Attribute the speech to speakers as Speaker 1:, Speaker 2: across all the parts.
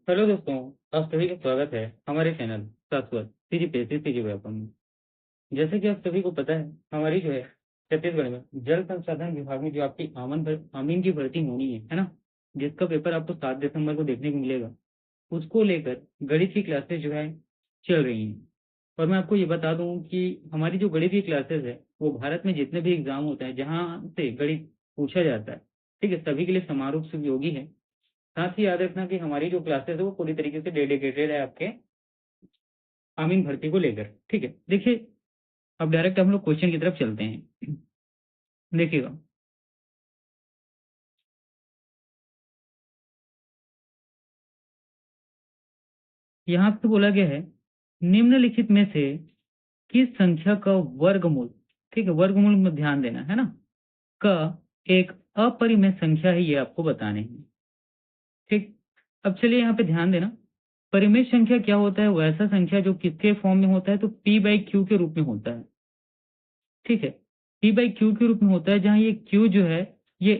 Speaker 1: Hello दोस्तों, आप सभी का स्वागत है हमारे चैनल शाश्वत सीजीपीएससी सीजी व्यापम में। जैसे कि आप सभी को पता है, हमारी जो है छत्तीसगढ़ में जल संसाधन विभाग में जो आपकी आमीन की भर्ती होनी है ना, जिसका पेपर आपको 7 दिसंबर को देखने को मिलेगा। उसको लेकर गणित की क्लासेस जो है चल रही हैं। और मैं आपको ये बता दूं कि हमारी जो गणित की क्लासेस है वो भारत में जितने भी एग्जाम होते हैं जहाँ से गणित पूछा जाता है, ठीक है, सभी के लिए समान रूप से उपयोगी है। साथ ही याद रखना कि हमारी जो क्लासेस है वो पूरी तरीके से डेडिकेटेड है आपके आमीन भर्ती को लेकर। ठीक है, देखिए, अब डायरेक्ट हम लोग क्वेश्चन की तरफ चलते हैं। देखिएगा, यहाँ पे बोला गया है निम्नलिखित में से किस संख्या का वर्गमूल, ठीक है, वर्गमूल में ध्यान देना है ना, का एक अपरिमेय संख्या है, ये आपको बताने हैं। ठीक, अब चलिए यहाँ पे ध्यान देना। परिमेय संख्या क्या होता है? वैसा संख्या जो किसके फॉर्म में होता है, तो पी बाई क्यू के रूप में होता है। ठीक है, पी बाई क्यू के रूप में होता है, जहां ये क्यू जो है ये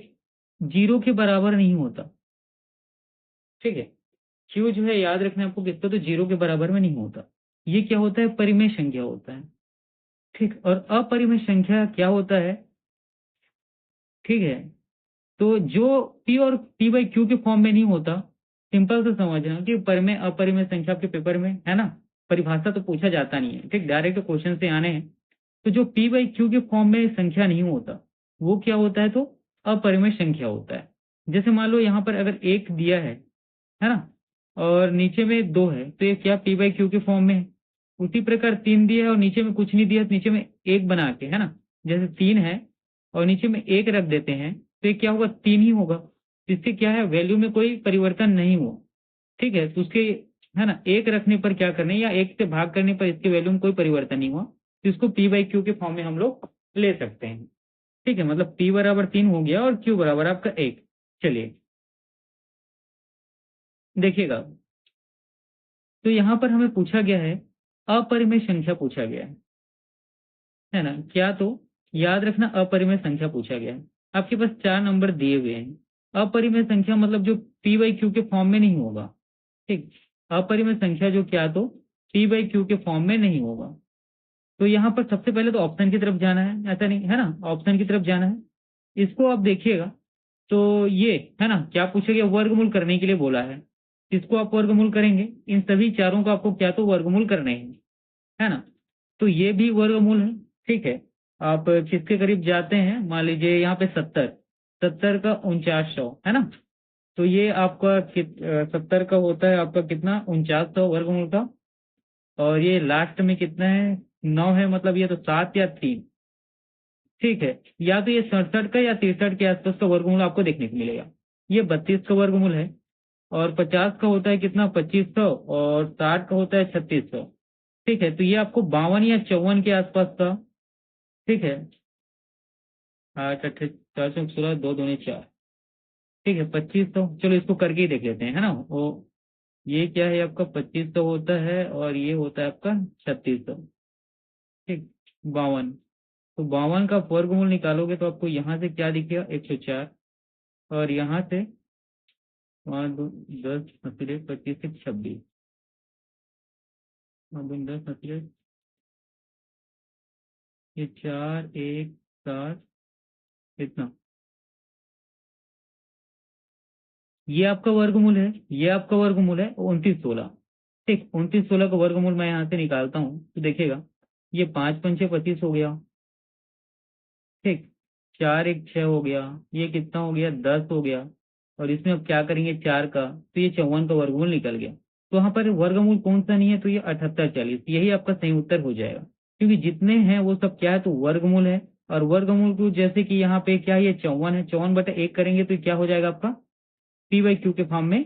Speaker 1: जीरो के बराबर नहीं होता। ठीक है, क्यू जो है याद रखना आपको किसका, तो जीरो के बराबर में नहीं होता। ये क्या होता है? परिमेय संख्या होता है। ठीक, और अपरिमेय संख्या क्या होता है? ठीक है, तो जो पी और पी बाई क्यू के फॉर्म में नहीं होता, सिंपल से समझना कि परिमेय अपरिमेय संख्या आपके पेपर में है ना, परिभाषा तो पूछा जाता नहीं है, ठीक, डायरेक्ट क्वेश्चन से आने हैं। तो जो पी बाई क्यू के फॉर्म में संख्या नहीं होता वो क्या होता है, तो अपरिमेय संख्या होता है। जैसे मान लो यहाँ पर अगर एक दिया है ना, और नीचे में दो है, तो ये क्या पी बाई क्यू के फॉर्म में है। उसी प्रकार तीन दिया है और नीचे में कुछ नहीं दिया, तो नीचे में एक बना के, है ना, जैसे तीन है और नीचे में एक रख देते हैं, तो ये क्या होगा, तीन ही होगा। इससे क्या है, वैल्यू में कोई परिवर्तन नहीं हुआ। ठीक है, तो उसके, है ना, एक रखने पर क्या करना है, या एक से भाग करने पर इसके वैल्यू में कोई परिवर्तन नहीं हुआ, तो इसको पी बाई क्यू के फॉर्म में हम लोग ले सकते हैं। ठीक है, मतलब पी बराबर तीन हो गया और क्यू बराबर आपका एक। चलिए देखिएगा, तो यहां पर हमें पूछा गया है अपरिमेय संख्या पूछा गया है ना, क्या, तो याद रखना अपरिमेय संख्या पूछा गया है। आपके पास चार नंबर दिए हुए हैं। अपरिमेय संख्या मतलब जो पी बाई क्यू के फॉर्म में नहीं होगा। ठीक, अपरिमेय संख्या जो क्या, तो पी बाई क्यू के फॉर्म में नहीं होगा। तो यहाँ पर सबसे पहले तो ऑप्शन की तरफ जाना है, ऐसा नहीं है ना, ऑप्शन की तरफ जाना है। इसको आप देखिएगा, तो ये है ना, क्या पूछा गया, वर्गमूल करने के लिए बोला है। इसको आप वर्गमूल करेंगे, इन सभी चारों को आपको क्या, तो वर्गमूल करने हैं, है ना। तो ये भी वर्गमूल है। ठीक है, आप किसके करीब जाते हैं, मान लीजिए यहाँ पे 70, 70 का 4900 है ना, तो ये आपका 70 का होता है आपका कितना, 4900 वर्गमूल का। और ये लास्ट में कितना है, 9 है, मतलब ये तो 7 या 3। ठीक है, या तो ये 67 का या 63 के आसपास का वर्गमूल आपको देखने को मिलेगा। ये 32 का वर्गमूल है। और 50 का होता है कितना, 2500, और 60 का होता है 3600। ठीक है, तो ये आपको 52 या 54 के आसपास का। ठीक है, 416, दो दूनी 4। ठीक है, 2500, चलो इसको करके ही देख लेते हैं, है ना। वो ये क्या है आपका, 2500 होता है और ये होता है आपका 3600। ठीक, 52, तो 52 का वर्गमूल निकालोगे तो आपको यहाँ से क्या दिखेगा, 104। और यहाँ से 10 नतीजे 25 से 26, 10 नतीजे, ये 4 1 7, इतना, ये आपका वर्गमूल है, ये आपका वर्गमूल है 2916। ठीक, 2916 का वर्गमूल मैं यहाँ से निकालता हूँ तो देखिएगा, ये 5 पंचे 25 हो गया। ठीक, 4 1 6 हो गया, ये कितना हो गया, 10 हो गया। और इसमें अब क्या करेंगे, 4 का, तो ये 54 का वर्गमूल निकल गया। तो वहां पर वर्गमूल कौन सा नहीं है, तो ये 78 40, यही आपका सही उत्तर हो जाएगा। क्योंकि जितने हैं वो सब क्या है, तो वर्गमूल है। और वर्गमूल को जैसे कि यहाँ पे क्या है, ये 54 है, 54/1 करेंगे तो क्या हो जाएगा आपका, पी बाई क्यू के फॉर्म में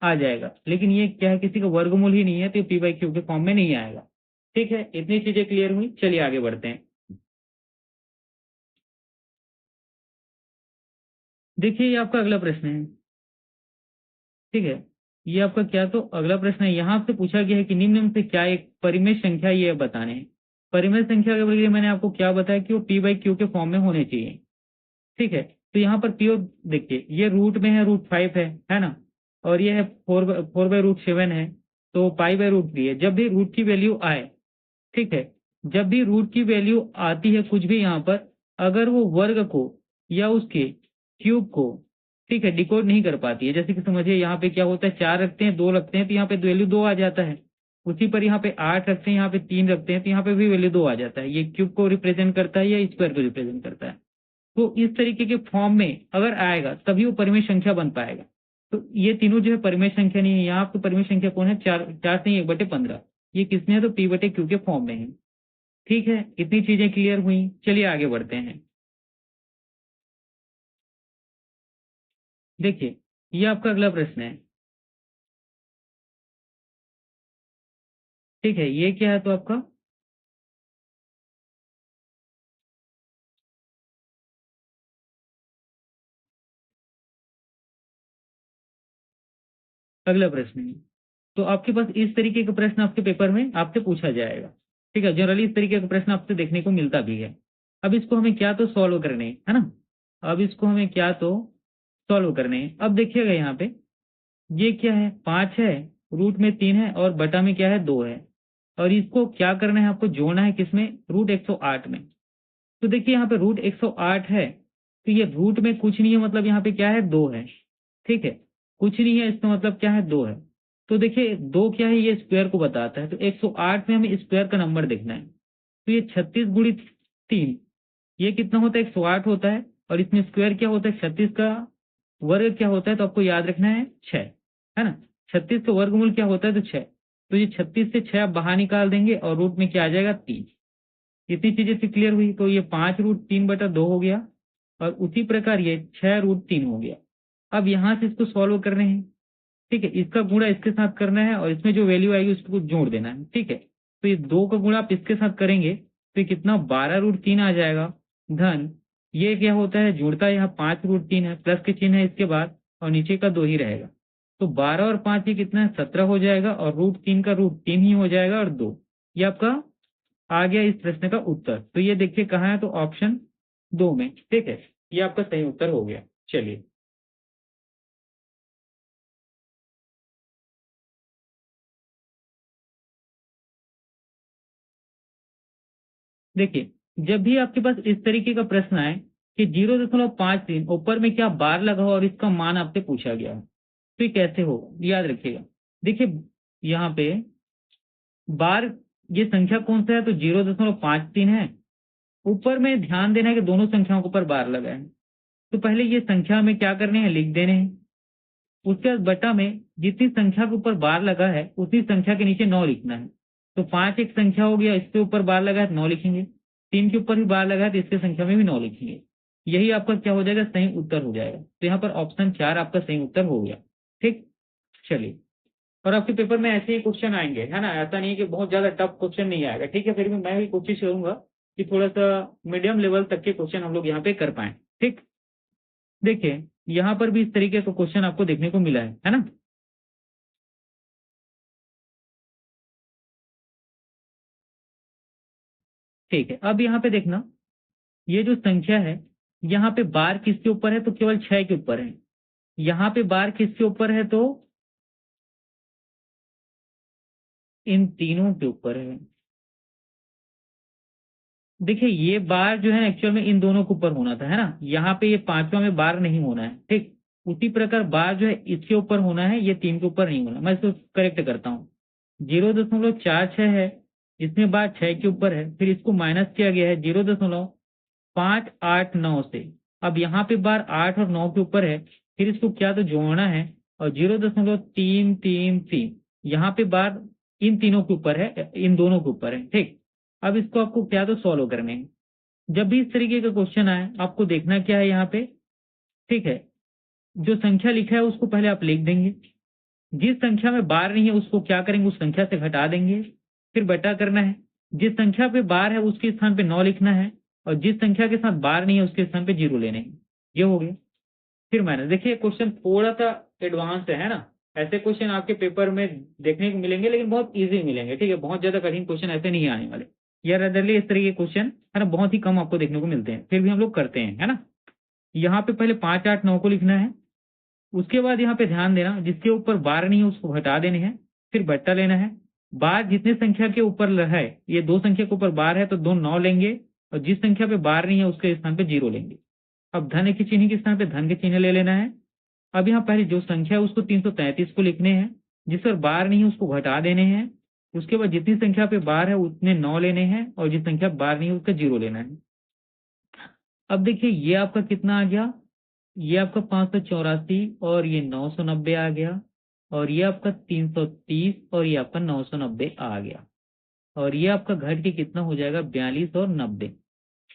Speaker 1: आ जाएगा। लेकिन ये क्या है, किसी का वर्गमूल ही नहीं है, तो पी बाई क्यू के फॉर्म में नहीं आएगा। ठीक है, इतनी चीजें क्लियर हुई, चलिए आगे बढ़ते हैं। देखिए, ये आपका अगला प्रश्न है। ठीक है, ये आपका क्या, तो अगला प्रश्न है, यहाँ से पूछा गया है कि निम्न में से क्या एक परिमेय संख्या, ये बताने हैं। परिमेय संख्या के लिए मैंने आपको क्या बताया कि वो पी बाई क्यू के फॉर्म में होने चाहिए। ठीक है, तो यहाँ पर पी, देखिए ये रूट में है, √5 है ना। और ये है 4/√7 है, तो π/√3 है। जब भी रूट की वैल्यू आए, ठीक है, जब भी रूट की वैल्यू आती है कुछ भी यहाँ पर, अगर वो वर्ग को या उसके क्यूब को, ठीक है, डिकोड नहीं कर पाती है, जैसे कि समझिए यहाँ पे क्या होता है, 4 रखते हैं, 2 रखते हैं, तो यहाँ पे वैल्यू 2 आ जाता है। उसी पर यहाँ पे 8 रखते हैं, यहाँ पे 3 रखते हैं, तो यहाँ पे भी वैल्यू 2 आ जाता है। ये क्यूब को रिप्रेजेंट करता है या स्क्वायर को रिप्रेजेंट करता है। तो इस तरीके के फॉर्म में अगर आएगा तभी वो परिमेय संख्या बन पाएगा। तो ये तीनों जो है परिमेय संख्या नहीं है। यहाँ पे परिमेय संख्या कौन है, 4 से 1/15। ये किसमें है, तो p/q के फॉर्म में है। ठीक है, इतनी चीजें क्लियर हुई। चलिए आगे बढ़ते हैं। देखिए, ये आपका अगला प्रश्न है। ठीक है, ये क्या है तो आपका अगला प्रश्न है। तो आपके पास इस तरीके का प्रश्न आपके पेपर में आपसे पूछा जाएगा। ठीक है, जनरली इस तरीके का प्रश्न आपसे देखने को मिलता भी है। अब इसको हमें क्या तो सॉल्व करने हैं, है ना। अब इसको हमें क्या तो सॉल्व करने हैं। अब देखिएगा यहाँ पे ये क्या है, 5 है, रूट में 3 है और बटा में क्या है, 2 है। और इसको क्या करना है, आपको जोड़ना है किसमें, √108 में। तो देखिए यहाँ पे √108 है, तो ये रूट में कुछ नहीं है, मतलब यहाँ पे क्या है, 2 है। ठीक है, कुछ नहीं है, इसका मतलब क्या है, 2 है। तो देखिए 2 क्या है, ये स्क्वायर को बताता है, तो 108 में हमें स्क्वायर का नंबर देखना है। तो ये 36 × 3, ये कितना होता है, 108 होता है। और इसमें स्क्वायर क्या होता है, 36 का वर्ग क्या होता है, तो आपको याद रखना है 6, है ना। 36 का वर्गमूल क्या होता है, तो 6। तो ये 36 से 6 आप बाहर निकाल देंगे और रूट में क्या आ जाएगा, 3। इतनी चीजें से क्लियर हुई। तो ये 5√3/2 हो गया, और उसी प्रकार ये 6√3 हो गया। अब यहां से इसको सॉल्व करने हैं। ठीक है, इसका गुणा इसके साथ करना है और इसमें जो वैल्यू आएगी उसको जोड़ देना है। ठीक है, तो ये 2 का गुणा आप इसके साथ करेंगे तो ये कितना, 12√3 आ जाएगा। धन ये क्या होता है, जुड़ता है, यहाँ 5√3 है, प्लस के चिन्ह है इसके बाद, और नीचे का 2 ही रहेगा। तो 12 और 5 ये कितना है, 17 हो जाएगा, और √3 का √3 ही हो जाएगा, और 2। ये आपका आ गया इस प्रश्न का उत्तर। तो ये देखिए कहाँ है, तो ऑप्शन 2 में। ठीक है, ये आपका सही उत्तर हो गया। चलिए, देखिए, जब भी आपके पास इस तरीके का प्रश्न आए कि 0.53 ऊपर में क्या बार लगा हो और इसका मान आपसे पूछा गया हो, तो ये कैसे हो, याद रखिएगा। देखिए यहाँ पे बार, ये संख्या कौन सा है, तो 0.53 है। ऊपर में ध्यान देना है कि दोनों संख्याओं के ऊपर बार लगा है। तो पहले ये संख्या में क्या करने हैं, लिख देने हैं। उसके बाद बटा में जितनी संख्या के ऊपर बार लगा है उसी संख्या के नीचे 9 लिखना है। तो 5 एक संख्या हो गया, इसके ऊपर बार लगा है तो 9 लिखेंगे। 3 के ऊपर भी बार लगा है तो इसके संख्या में भी 9 लिखेंगे। यही आपका क्या हो जाएगा, सही उत्तर हो जाएगा। तो यहाँ पर ऑप्शन 4 आपका सही उत्तर हो गया। ठीक, चलिए। और आपके पेपर में ऐसे ही क्वेश्चन आएंगे, है ना। ऐसा नहीं है कि बहुत ज्यादा टफ क्वेश्चन नहीं आएगा। ठीक है, फिर भी मैं भी कोशिश करूंगा कि थोड़ा सा मीडियम लेवल तक के क्वेश्चन हम लोग यहाँ पे कर पाए। ठीक, देखिए यहाँ पर भी इस तरीके का क्वेश्चन आपको देखने को मिला है ना। ठीक है, अब यहाँ पे देखना, ये जो संख्या है, यहाँ पे बार किसके ऊपर है, तो केवल 6 के ऊपर है। यहाँ पे बार किसके ऊपर है, तो इन तीनों के ऊपर है। देखिए ये बार जो है एक्चुअल में इन दोनों के ऊपर होना था, है ना। यहाँ पे ये पांचवा में बार नहीं होना है। ठीक, उसी प्रकार बार जो है इसके ऊपर होना है, ये 3 के ऊपर नहीं होना। मैं इसको करेक्ट करता हूँ। 0.46 है, इसमें बार 6 के ऊपर है, फिर इसको माइनस किया गया है 0.589 से। अब यहाँ पे बार 8 और 9 के ऊपर है, फिर इसको क्या तो जोड़ना है, और 0.333 यहाँ पे बार इन तीनों के ऊपर है, इन दोनों के ऊपर है। ठीक, अब इसको आपको क्या तो सॉल्व करने हैं। जब भी इस तरीके का क्वेश्चन आए आपको देखना क्या है यहाँ पे, ठीक है, जो संख्या लिखा है उसको पहले आप लिख देंगे। जिस संख्या में बार नहीं है उसको क्या करेंगे, उस संख्या से घटा देंगे, फिर बटा करना है। जिस संख्या पे बार है उसके स्थान पे 9 लिखना है, और जिस संख्या के साथ बार नहीं है उसके स्थान पे 0 लेने हैं। ये हो गया। फिर माइनस। देखिए क्वेश्चन थोड़ा सा एडवांस है ना। ऐसे क्वेश्चन आपके पेपर में देखने को मिलेंगे, लेकिन बहुत ईजी मिलेंगे। ठीक है, बहुत ज्यादा कठिन क्वेश्चन ऐसे नहीं आने वाले। या रदरली इस तरह के क्वेश्चन, है ना, बहुत ही कम आपको देखने को मिलते हैं, फिर भी हम लोग करते हैं, है ना। यहाँ पे पहले 5 8 9 को लिखना है, उसके बाद यहाँ पे ध्यान देना, जिसके ऊपर बार नहीं है उसको हटा देने हैं, फिर बट्टा लेना है। बार जितने संख्या के ऊपर है, ये दो संख्या के ऊपर बार है तो दो 9 लेंगे, और जिस संख्या पे बार नहीं है उसके स्थान पे 0 लेंगे। अब धन के चिन्ह के स्थान पे धन के चिन्ह ले लेना है। अब यहाँ पहले जो संख्या है उसको 333 को लिखने हैं, जिस पर बार नहीं है उसको घटा देने हैं। उसके बाद जितनी संख्या पे बार है उतने 9 लेने हैं, और जिस संख्या पे बार नहीं है उसका 0 लेना है। अब देखिए ये आपका कितना आ गया, ये आपका 584 और ये 990 आ गया, और ये आपका 330 और ये आपका 990 आ गया, और ये आपका घट के कितना हो जाएगा 42 और 90।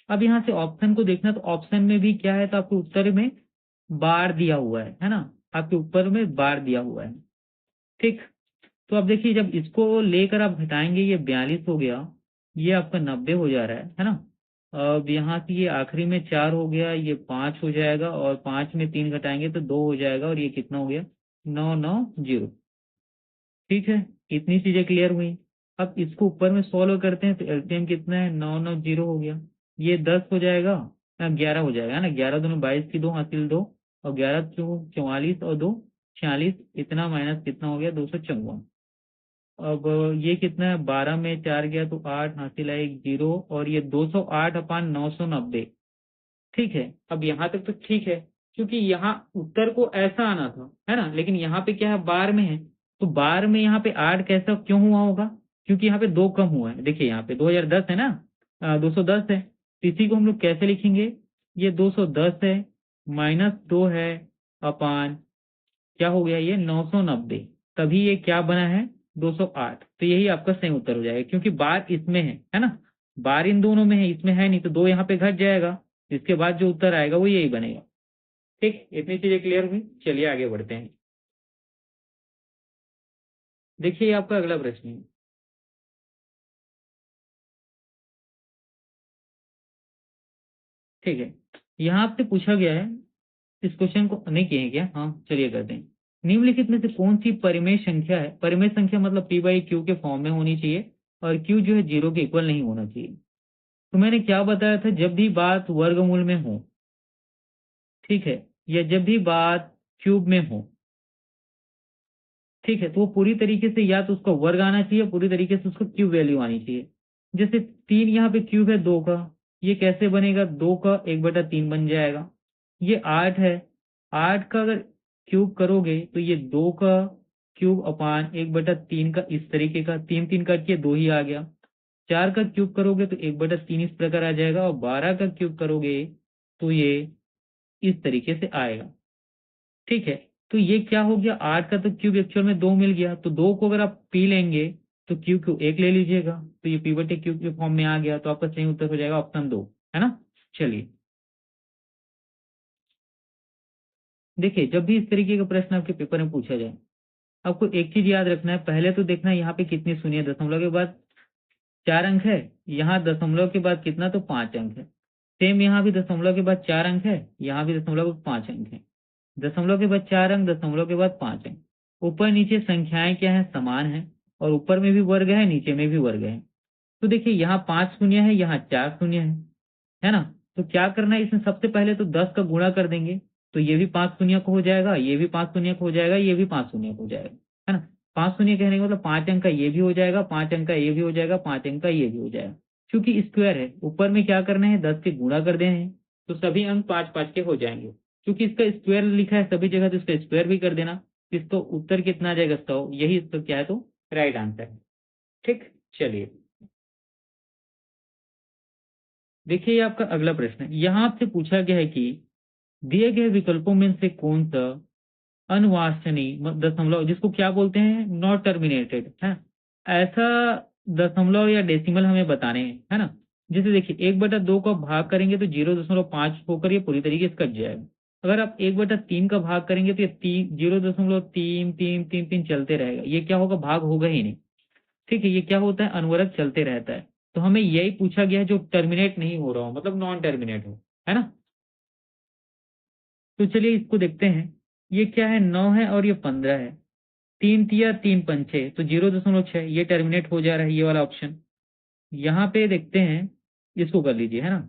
Speaker 1: अब यहाँ से ऑप्शन को देखना, तो ऑप्शन में भी क्या है, तो आपके उत्तर में बार दिया हुआ है ना, आपके ऊपर में बार दिया हुआ है। ठीक, तो अब देखिए जब इसको लेकर आप घटाएंगे, ये 42 हो गया, ये आपका 90 हो जा रहा है ना। अब यहाँ से ये आखिरी में 4 हो गया, ये 5 हो जाएगा, और 5 में 3 घटाएंगे तो 2 हो जाएगा, और ये कितना हो गया 990। ठीक है, इतनी चीजें क्लियर हुई। अब इसको ऊपर में सॉल्व करते हैं, तो एलसीएम कितना है 990 हो गया, ये 10 हो जाएगा, 11 हो जाएगा ना, 11 दूनी 22 की 2 हासिल 2, और 11 2 44 और 2 46, इतना माइनस कितना हो गया 254। अब ये कितना है, 12 में 4 गया तो 8 हासिल है 1 0, और ये 208/990। ठीक है, अब यहाँ तक तो ठीक है, क्योंकि यहाँ उत्तर को ऐसा आना था है ना, लेकिन यहाँ पे क्या है बार में है, तो बार में यहाँ पे 8 कैसा क्यों हुआ होगा, क्योंकि यहाँ पे 2 कम हुआ है। देखिए यहाँ पे 2010 है ना, 210 है, तो इसी को हम लोग कैसे लिखेंगे, ये 210 है माइनस 2 है अपान क्या हो गया ये 990, तभी ये क्या बना है 208। तो यही आपका सही उत्तर हो जाएगा, क्योंकि बार इसमें है ना, बार इन दोनों में है, इसमें है नहीं, तो 2 यहाँ पे घट जाएगा, इसके बाद जो उत्तर आएगा वो यही बनेगा। ठीक, इतनी चीजें क्लियर हुई, चलिए आगे बढ़ते हैं। देखिए आपका अगला प्रश्न है। ठीक है, यहाँ आपसे पूछा गया है, इस क्वेश्चन को नहीं किए हैं क्या, हाँ चलिए करते हैं। निम्नलिखित में से कौन सी परिमेय संख्या है, परिमेय संख्या मतलब पी बाई क्यू के फॉर्म में होनी चाहिए, और क्यू जो है 0 के इक्वल नहीं होना चाहिए। तो मैंने क्या बताया था, जब भी बात वर्गमूल में हो, ठीक है, या जब भी बात क्यूब में हो, ठीक है, तो वो पूरी तरीके से या तो उसका वर्ग आना चाहिए, पूरी तरीके से उसको क्यूब वैल्यू आनी चाहिए। जैसे 3 यहाँ पे क्यूब है 2 का, ये कैसे बनेगा, 2 का 1/3 बन जाएगा। ये 8 है, 8 का अगर क्यूब करोगे तो ये 2 का क्यूब अपान 1/3 का इस तरीके का, 3 3 काट के 2 ही आ गया। 4 का क्यूब करोगे तो 1/3 इस प्रकार आ जाएगा, और 12 का क्यूब करोगे तो ये इस तरीके से आएगा। ठीक है, तो ये क्या हो गया, 8 का तो क्यूब एक्चुअल में 2 मिल गया, तो 2 को अगर आप पी लेंगे तो क्यूब को 1 ले लीजिएगा, तो ये पी बटे क्यूब के फॉर्म में आ गया, तो आपका सही उत्तर हो जाएगा ऑप्शन 2, है ना। चलिए देखिए, जब भी इस तरीके का प्रश्न आपके पेपर में पूछा जाए, आपको एक चीज याद रखना है, पहले तो देखना यहाँ पे कितनी शून्य, दशमलव के बाद 4 अंक है, यहाँ दशमलव के बाद कितना तो 5 अंक है। सेम यहाँ भी दशमलव के बाद 4 अंक है, यहाँ भी दशमलव के बाद 5 अंक है, दशमलव के बाद 4 अंक, दशमलव के बाद 5 अंक। ऊपर नीचे संख्याएं क्या है, समान है, और ऊपर में भी वर्ग है, नीचे में भी वर्ग है। तो देखिए यहाँ 5 शून्य है, यहाँ 4 शून्य है ना। तो क्या करना है, इसमें सबसे पहले तो 10 का गुणा कर देंगे, तो ये भी 5 शून्य को हो जाएगा, ये भी 5 शून्य को हो जाएगा, ये भी 5 शून्य को हो जाएगा, है ना। 5 शून्य कहने का मतलब 5 अंक का ये भी हो जाएगा, 5 अंक का ये भी हो जाएगा, 5 अंक का ये भी हो जाएगा। क्योंकि स्क्वायर है, ऊपर में क्या करना है 10 के गुणा कर देने हैं, तो सभी अंक 5 5 के हो जाएंगे। क्योंकि इसका स्क्वायर लिखा है सभी जगह, तो इसका स्क्वायर भी कर देना, इसको उत्तर कितना आ जाएगा 100, यही इसका क्या है तो राइट आंसर है। ठीक, चलिए देखिए ये आपका अगला प्रश्न है। यहाँ आपसे पूछा गया है कि दिए गए विकल्पों में से कौन सा अनवांछनीय दशमलव, जिसको क्या बोलते हैं नॉट टर्मिनेटेड है, ऐसा दशमलव या डेसिमल हमें बताने हैं, है ना। जैसे देखिए 1/2 का भाग करेंगे तो 0.5 होकर ये पूरी तरीके से कट जाएगा। अगर आप 1/3 का भाग करेंगे तो ये 0.33333 चलते रहेगा, ये क्या होगा भाग होगा ही नहीं। ठीक है, ये क्या होता है अनवरत चलते रहता है। तो हमें यही पूछा गया है जो टर्मिनेट नहीं हो रहा हो, मतलब नॉन टर्मिनेट हो, है ना। तो चलिए इसको देखते हैं, ये क्या है 9 है और ये 15 है, 3 तिया 3 पंचे तो 0.6, ये टर्मिनेट हो जा रहा है ये वाला ऑप्शन। यहाँ पे देखते हैं, इसको कर लीजिए, है ना।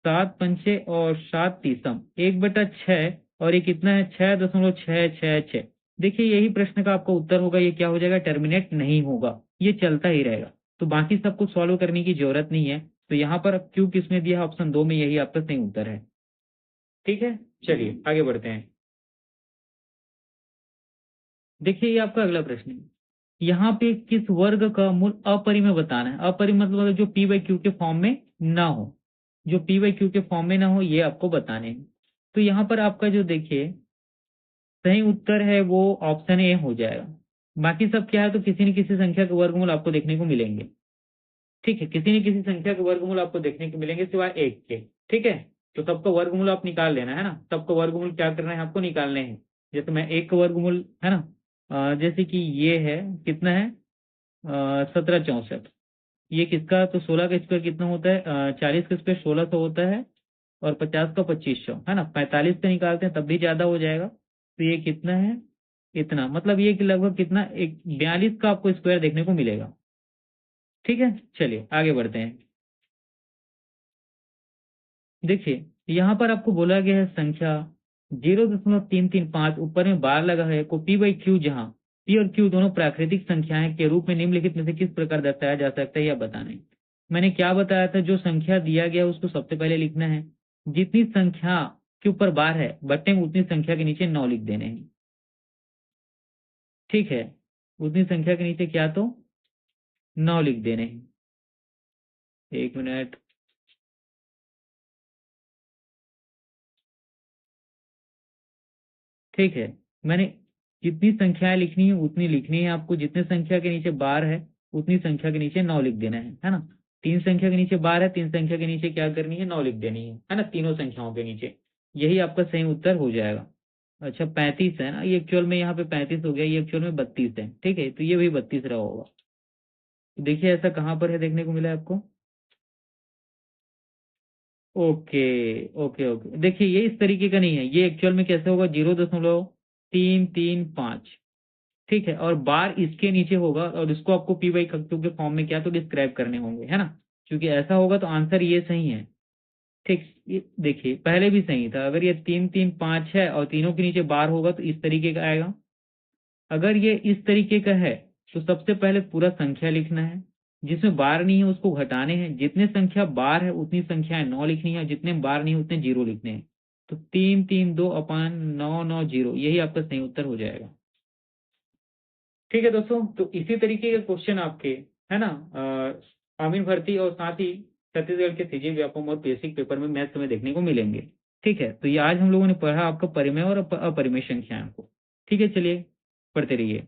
Speaker 1: 7 पंचे और 7 तीसम 1/6 और ये कितना है 6.666। देखिए यही प्रश्न का आपका उत्तर होगा, ये क्या हो जाएगा, टर्मिनेट नहीं होगा, ये चलता ही रहेगा। तो बाकी सबको सॉल्व करने की जरूरत नहीं है। तो यहाँ पर क्यू किसमें दिया, ऑप्शन 2 में, यही आपका सही उत्तर है। ठीक है, चलिए आगे बढ़ते हैं। देखिए ये आपका अगला प्रश्न है, यहाँ पे किस वर्ग का मूल अपरिमेय बताना है। अपरिमेय मतलब जो पी बाई क्यू के फॉर्म में ना हो, जो पी बाई क्यू के फॉर्म में ना हो, ये आपको बताने हैं। तो यहाँ पर आपका जो देखिए सही उत्तर है वो ऑप्शन ए हो जाएगा। बाकी सब क्या है, तो किसी न किसी संख्या के वर्गमूल आपको देखने को मिलेंगे। ठीक है, किसी न किसी संख्या के वर्गमूल आपको देखने को मिलेंगे सिवाय एक के। ठीक है, तो सबका वर्गमूल आप निकाल लेना है ना, सबका वर्गमूल क्या करना है आपको, निकालने हैं। जैसे मैं एक का वर्गमूल है ना, जैसे कि ये है, कितना है, 1764। ये किसका, तो 16 का स्क्वायर कितना होता है, 40 का स्क्वायर 1600 होता है, और 50 का 2500 है ना, 45 का निकालते हैं तब भी ज्यादा हो जाएगा। तो ये कितना है, इतना, मतलब ये कि लगभग कितना, एक 42 का आपको स्क्वायर देखने को मिलेगा। ठीक है, चलिए आगे बढ़ते हैं। देखिए यहाँ पर आपको बोला गया है संख्या 0.335 ऊपर में बार लगा है को पी बाई क्यू, जहाँ पी और क्यू दोनों प्राकृतिक संख्याएं के रूप में निम्नलिखित में से किस प्रकार दर्शाया जा सकता है, यह बताना है। मैंने क्या बताया था, जो संख्या दिया गया उसको सबसे पहले लिखना है, जितनी संख्या के ऊपर बार है बट्टे में उतनी संख्या के नीचे 9 लिख देने हैं। ठीक है, उतनी संख्या के नीचे क्या, तो 9 लिख देने हैं। एक मिनट, ठीक है, मैंने जितनी संख्याएं लिखनी है उतनी लिखनी है आपको, जितने संख्या के नीचे बार है उतनी संख्या के नीचे 9 लिख देना है ना। 3 संख्या के नीचे बार है, 3 संख्या के नीचे क्या करनी है, 9 लिख देनी है ना, तीनों संख्याओं के नीचे। यही आपका सही उत्तर हो जाएगा। अच्छा 35 है ना, ये एक्चुअल में यहाँ पे 35 हो गया, ये एक्चुअल में 32 है। ठीक है, तो ये भी 32 रहा होगा। तो देखिए ऐसा कहाँ पर है, देखने को मिला है आपको। ओके ओके ओके, देखिए ये इस तरीके का नहीं है, ये एक्चुअल में कैसे होगा, 0.335। ठीक है, और बार इसके नीचे होगा, और इसको आपको पी बाई क्यू के फॉर्म में क्या तो डिस्क्राइब करने होंगे, है ना। क्योंकि ऐसा होगा तो आंसर ये सही है। ठीक, ये देखिए पहले भी सही था, अगर ये 3 3 5 है और तीनों के नीचे बार होगा तो इस तरीके का आएगा। अगर ये इस तरीके का है तो सबसे पहले पूरा संख्या लिखना है, जिसमें बार नहीं है उसको घटाने हैं, जितने संख्या बार है उतनी संख्याएं 9 लिखनी है, जितने बार नहीं उतने 0 लिखने हैं। तो 3 3 2/9 9 0, यही आपका सही उत्तर हो जाएगा। ठीक है दोस्तों, तो इसी तरीके के क्वेश्चन आपके, है ना, आमीन भर्ती और साथ ही छत्तीसगढ़ के सीजी व्यापम और बेसिक पेपर में मैथ्स में देखने को मिलेंगे। ठीक है, तो ये आज हम लोगों ने पढ़ा आपका परिमेय और अपरिमेय संख्याओं को। ठीक है, चलिए पढ़ते रहिए।